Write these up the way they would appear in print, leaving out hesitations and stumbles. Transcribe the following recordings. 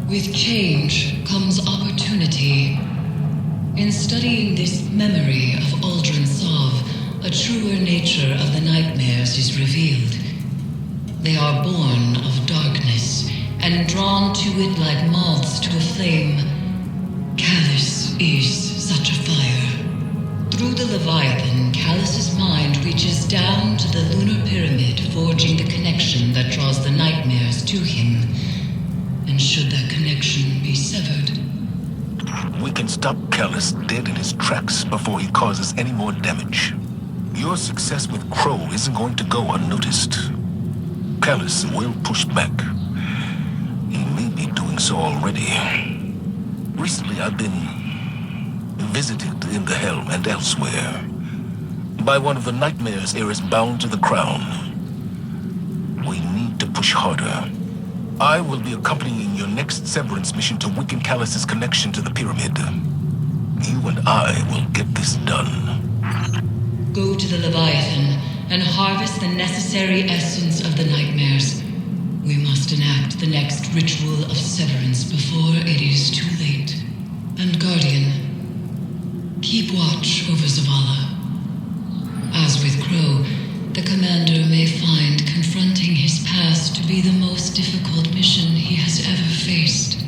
With change comes opportunity. In studying this memory of Uldren Sov, a truer nature of the nightmares is revealed. They are born of darkness, and drawn to it like moths to a flame. Callus is such a fire. Through the Leviathan, Callus's mind reaches down to the lunar pyramid, forging the connection that draws the nightmares to him. And should that connection be severed, we can stop Callus dead in his tracks before he causes any more damage. Your success with Crow isn't going to go unnoticed. Callus will push back. He may be doing so already. Recently, I've been visited in the Helm and elsewhere by one of the nightmares heirs bound to the crown. We need to push harder. I will be accompanying your next Severance mission to weaken Callus's connection to the pyramid. You and I will get this done. go to the Leviathan and harvest the necessary essence of the nightmares. We must enact the next ritual of severance before it is too late. And Guardian, keep watch over Zavala. As with Crow, the Commander may find confronting his past to be the most difficult mission he has ever faced.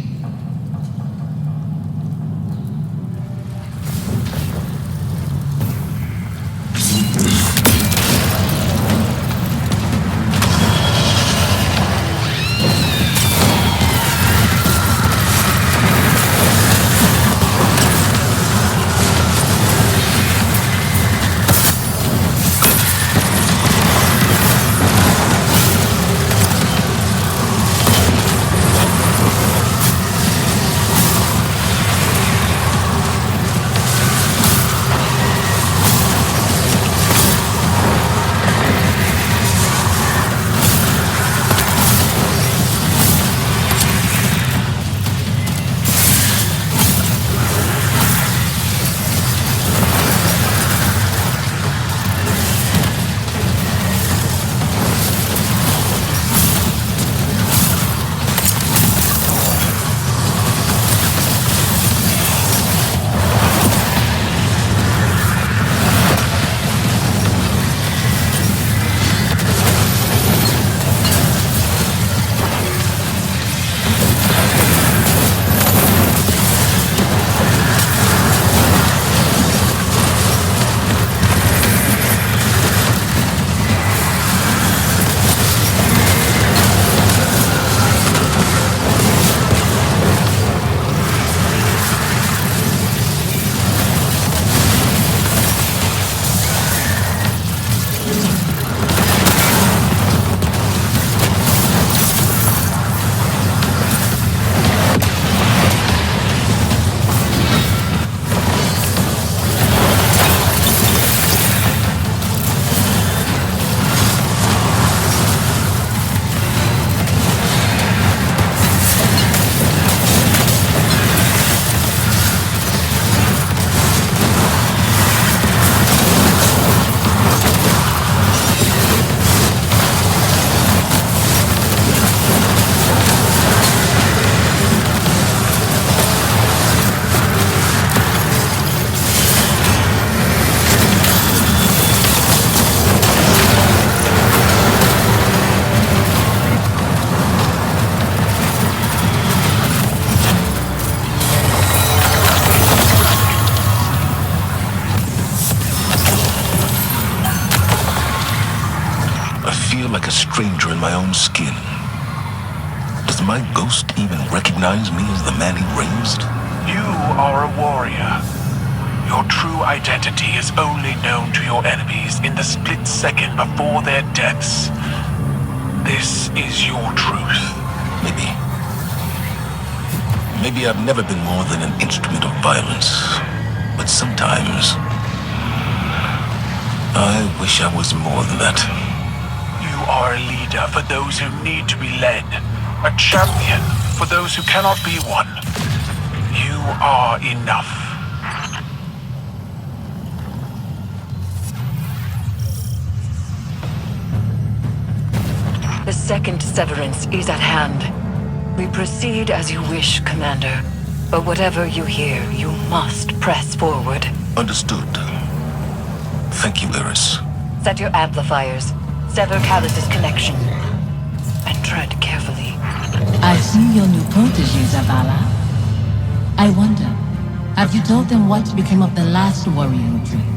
Like a stranger in my own skin. Does my ghost even recognize me as the man he raised? You are a warrior. Your true identity is only known to your enemies in the split second before their deaths. This is your truth. Maybe I've never been more than an instrument of violence. But sometimes I wish I was more than that. You are a leader for those who need to be led. A champion for those who cannot be one. You are enough. The second severance is at hand. We proceed as you wish, Commander. But whatever you hear, you must press forward. Understood. Thank you, Eris. Set your amplifiers. Sever Callus's connection. And tread carefully. I see your new protege, Zavala. I wonder, have you told them what became of the last warrior you trained?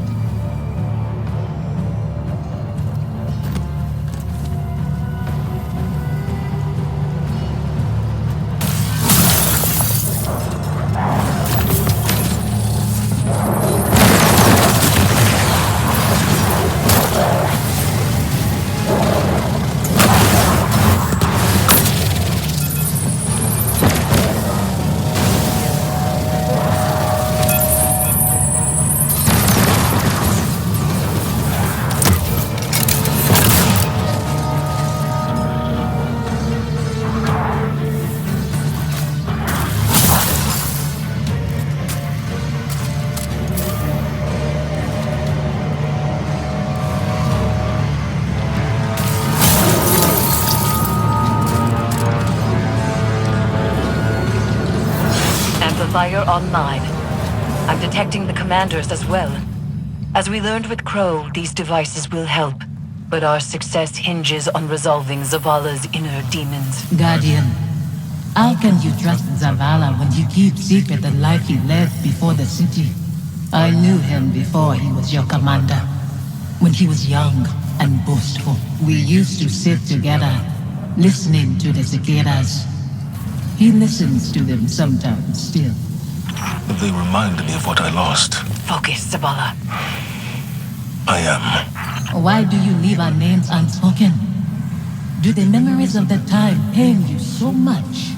Fire online. I'm detecting the commanders as well. As we learned with Crow, these devices will help, but our success hinges on resolving Zavala's inner demons. Guardian, how can you trust Zavala when you keep secret the life he led before the city? I knew him before he was your commander. When he was young and boastful, we used to sit together, listening to the cicadas. He listens to them sometimes still. They remind me of what I lost. Focus, Zavala. I am. Why do you leave our names unspoken? Do the memories of that time pain you so much?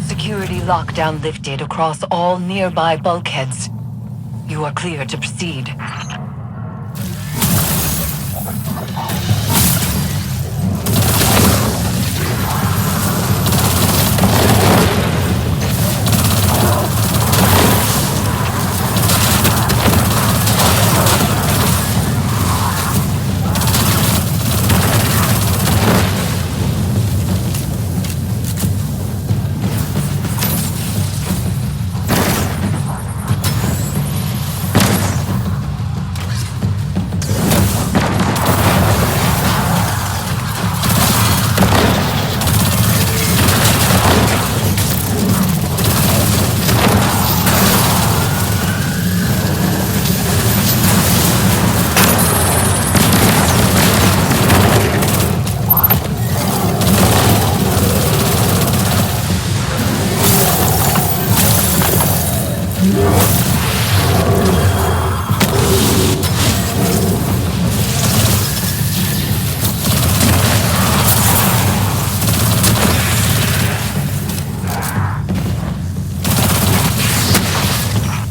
Security lockdown lifted across all nearby bulkheads. You are clear to proceed.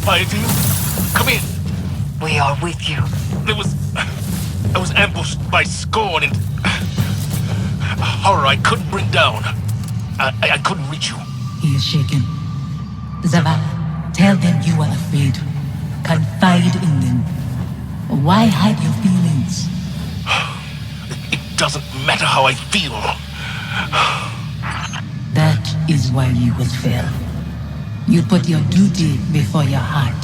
Fire team, come in. We are with you. I was ambushed by Scorn and a horror I couldn't bring down. I couldn't reach you. He is shaken. Zavala, tell them you are afraid. Confide in them. Why hide your feelings? It doesn't matter how I feel. That is why you will fail. You put your duty before your heart.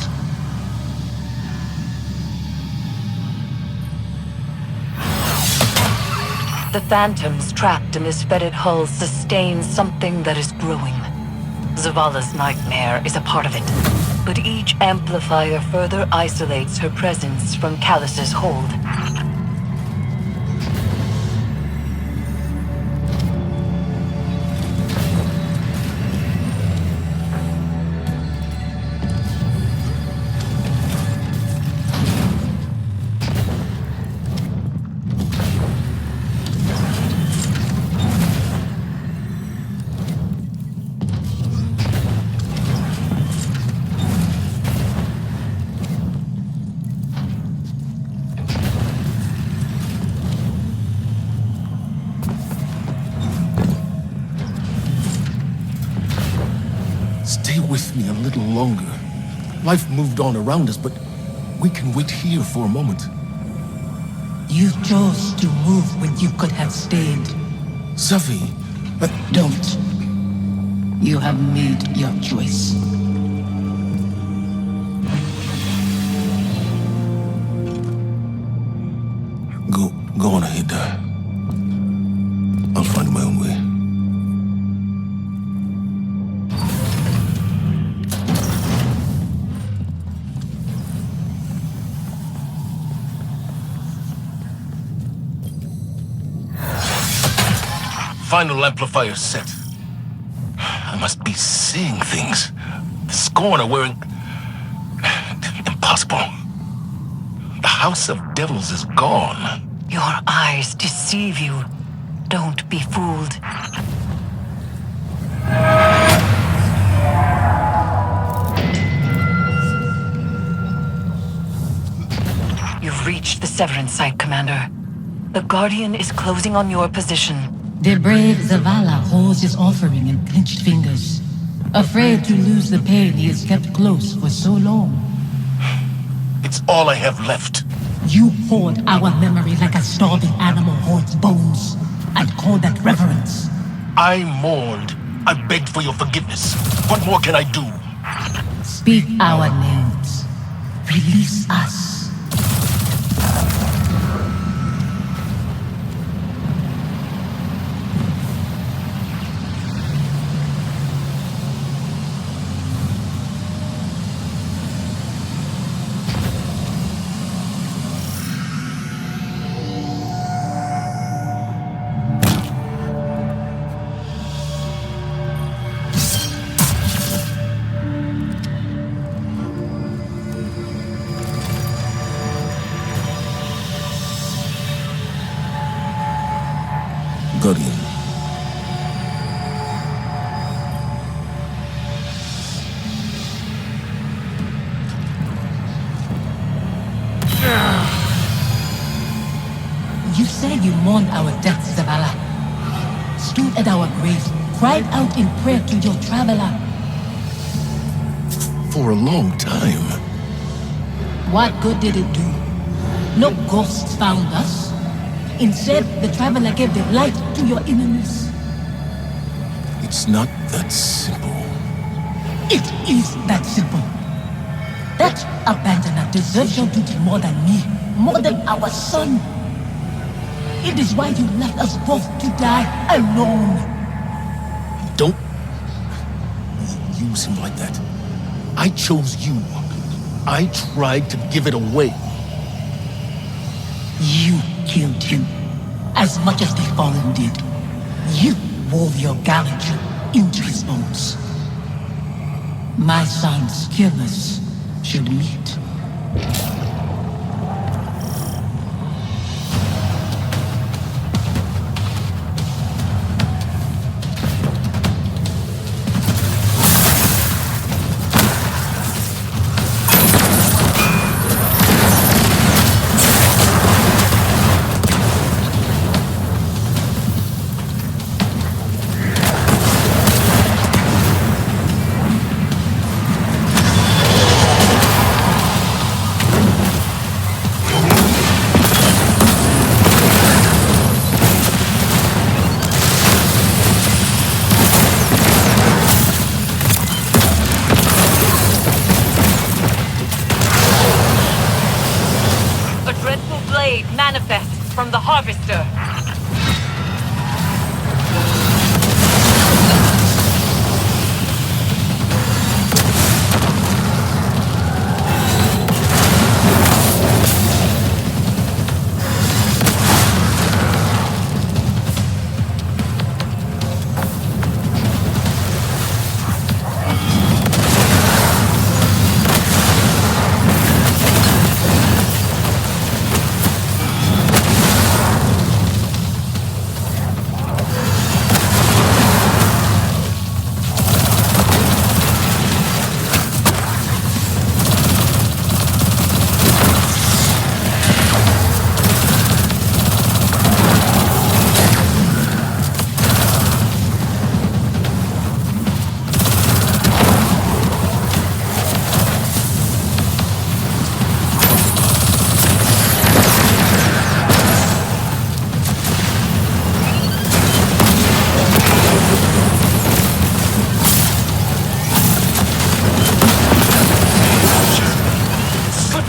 The phantoms trapped in this fetid hull sustain something that is growing. Zavala's nightmare is a part of it, but each amplifier further isolates her presence from Callus's hold. Stay with me a little longer. Life moved on around us, but we can wait here for a moment. You chose to move when you could have stayed. Safi, Don't. You have made your choice. Go on ahead. I'll find my own way. Final amplifier set. I must be seeing things. The Scorn are wearing... Impossible. The House of Devils is gone. Your eyes deceive you. Don't be fooled. You've reached the Severance site, Commander. The Guardian is closing on your position. The brave Zavala holds his offering in clenched fingers, afraid to lose the pain he has kept close for so long. It's all I have left. You hoard our memory like a starving animal hoards bones, and call that reverence. I mourned. I begged for your forgiveness. What more can I do? Speak our names. Release us. Guardian. You said you mourned our deaths, Zavala. Stood at our graves, cried out in prayer to your traveler. For a long time. What good did it do? No ghosts found us. Instead, the traveler gave the light to your enemies. It's not that simple. It is that simple. That abandoner deserves your duty more than me, more than our son. It is why you left us both to die alone. Don't use him like that. I chose you. I tried to give it away. You killed him, as much as the Fallen did. You wove your gallantry into his bones. My son's killers should meet. Manifests from the Harvester.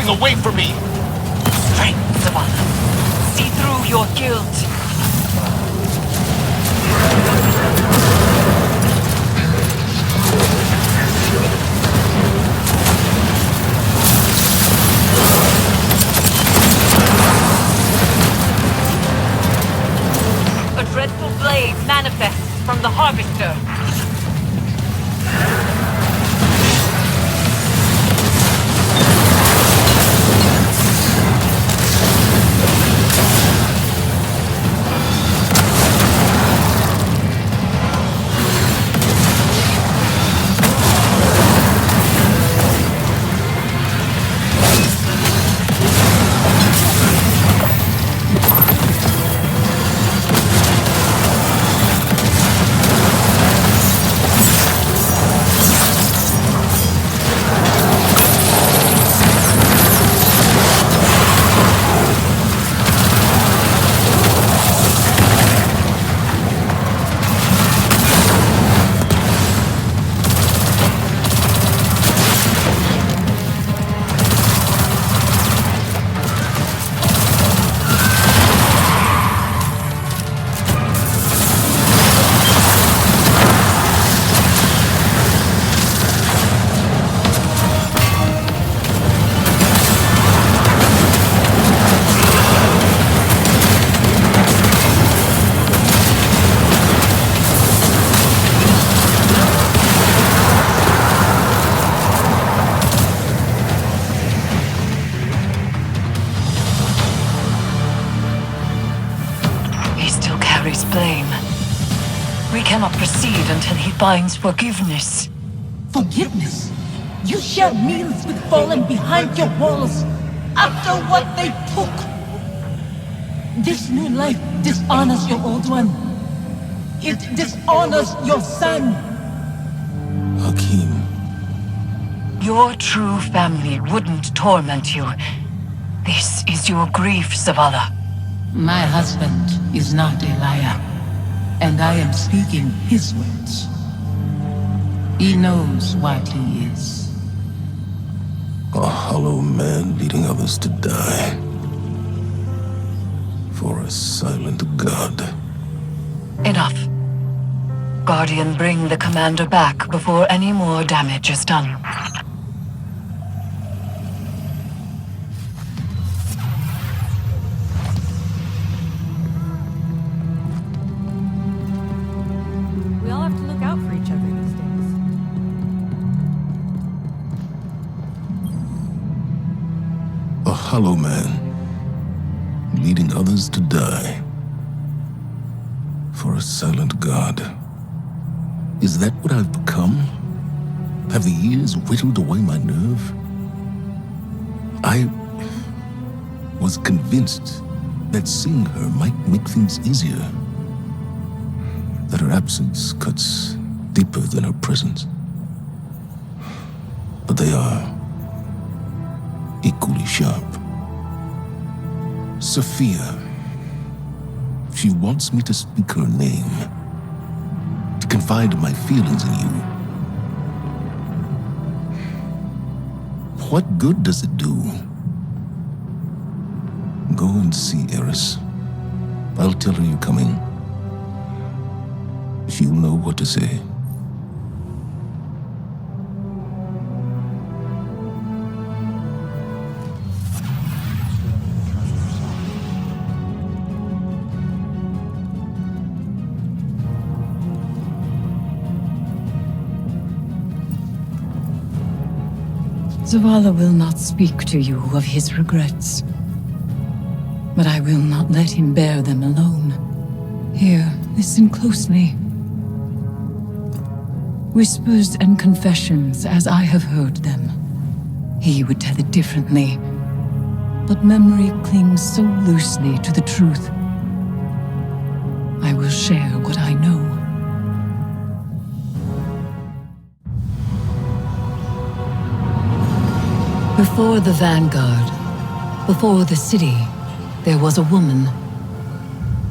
Away from me! Strength, Zavala. See through your guilt. A dreadful blade manifests from the Harvester. Blame. We cannot proceed until he finds forgiveness. Forgiveness? You share meals with fallen behind your walls after what they took. This new life dishonors your old one. It dishonors your son. Hakim. Your true family wouldn't torment you. This is your grief, Zavala. My husband is not a liar, and I am speaking his words. He knows what he is. A hollow man leading others to die. For a silent god. Enough. Guardian, bring the commander back before any more damage is done. We all have to look out for each other these days. hollow man, leading others to die. For a silent god. Is that what I've become? Have the years whittled away my nerve? I was convinced that seeing her might make things easier. That her absence cuts deeper than her presence. But they are equally sharp. Sophia. She wants me to speak her name, to confide my feelings in you. What good does it do? Go and see Eris. I'll tell her you're coming. She'll know what to say. Zavala will not speak to you of his regrets. But I will not let him bear them alone. Here, listen closely. Whispers and confessions as I have heard them. He would tell it differently. But memory clings so loosely to the truth. I will share what I know. Before the Vanguard, before the city, there was a woman.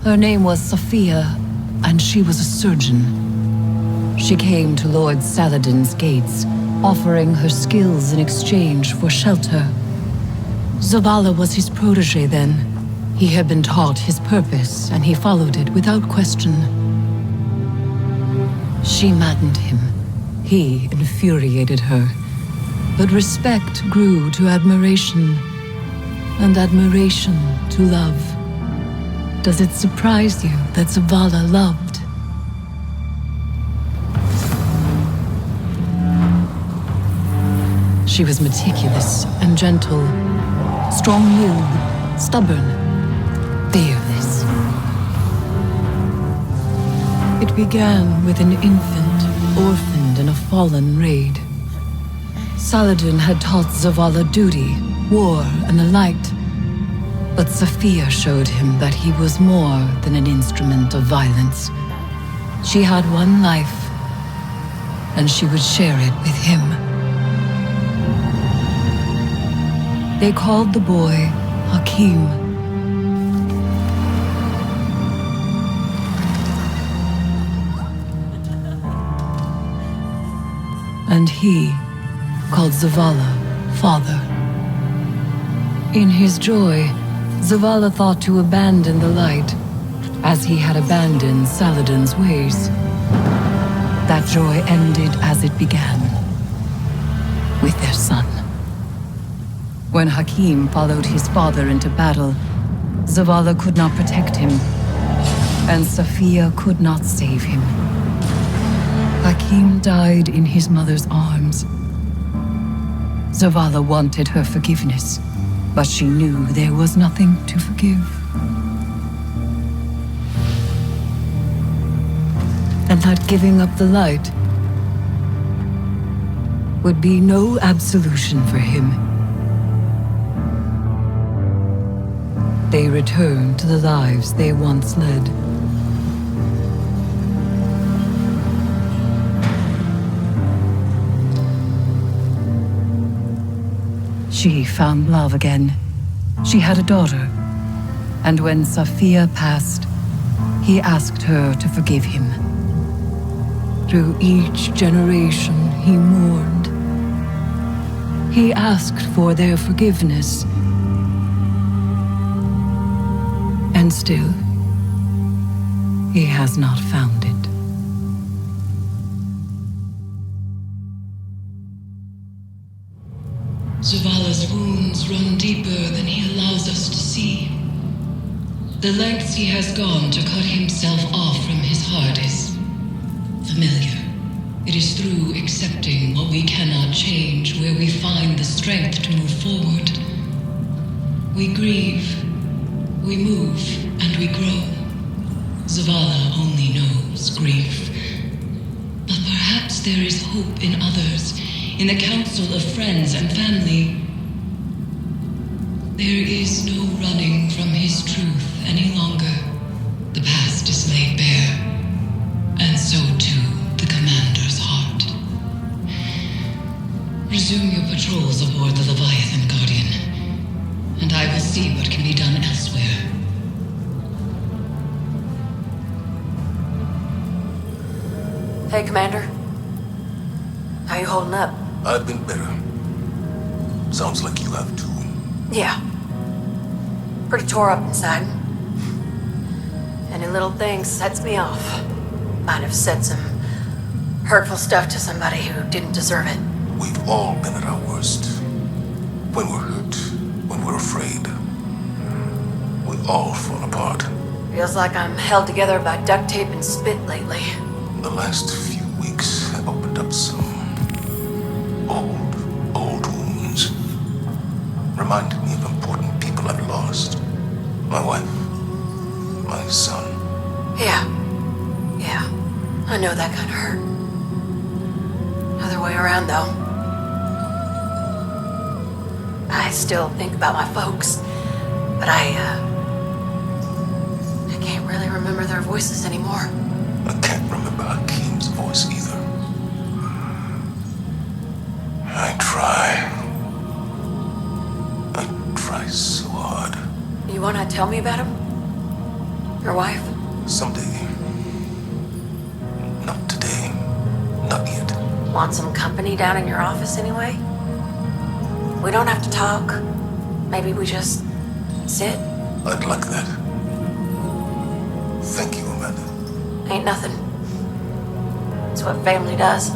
Her name was Sophia, and she was a surgeon. She came to Lord Saladin's gates, offering her skills in exchange for shelter. Zavala was his protege then. He had been taught his purpose, and he followed it without question. She maddened him. He infuriated her. But respect grew to admiration, and admiration to love. Does it surprise you that Zavala loved? She was meticulous and gentle, strong-willed, stubborn, fearless. It began with an infant, orphaned in a fallen raid. Saladin had taught Zavala duty, war, and the light. But Sophia showed him that he was more than an instrument of violence. She had one life, and she would share it with him. They called the boy Hakim. And he called Zavala father. In his joy, Zavala thought to abandon the light, as he had abandoned Saladin's ways. That joy ended as it began, with their son. When Hakim followed his father into battle, Zavala could not protect him, and Sophia could not save him. Hakim died in his mother's arms. Zavala wanted her forgiveness, but she knew there was nothing to forgive. And that giving up the light would be no absolution for him. They returned to the lives they once led. She found love again. She had a daughter. And when Sophia passed, he asked her to forgive him. Through each generation, he mourned. He asked for their forgiveness. And still, he has not found it. Zavala's wounds run deeper than he allows us to see. The lengths he has gone to cut himself off from his heart is familiar. It is through accepting what we cannot change where we find the strength to move forward. We grieve, we move, and we grow. Zavala only knows grief. But perhaps there is hope in others, in the council of friends and family. There is no running from his truth any longer. The past is laid bare, and so too the commander's heart. Resume your patrols aboard the Leviathan, Guardian, and I will see what can be done elsewhere. Hey, Commander. How you holding up? I've been better. Sounds like you have too. Yeah. Pretty tore up inside. Any little thing sets me off. Might have said some hurtful stuff to somebody who didn't deserve it. We've all been at our worst. When we're hurt, when we're afraid. We all fall apart. Feels like I'm held together by duct tape and spit lately. The last few weeks have opened up some old wounds. Reminded me of important people I've lost. My wife, my son. Yeah. I know that kind of hurt. Other way around, though. I still think about my folks, but I can't really remember their voices anymore. I can't remember Hakeem's voice either. I try so hard. You wanna tell me about him? Your wife? Someday. Not today. Not yet. Want some company down in your office anyway? We don't have to talk. Maybe we just sit. I'd like that. Thank you, Amanda. Ain't nothing. It's what family does.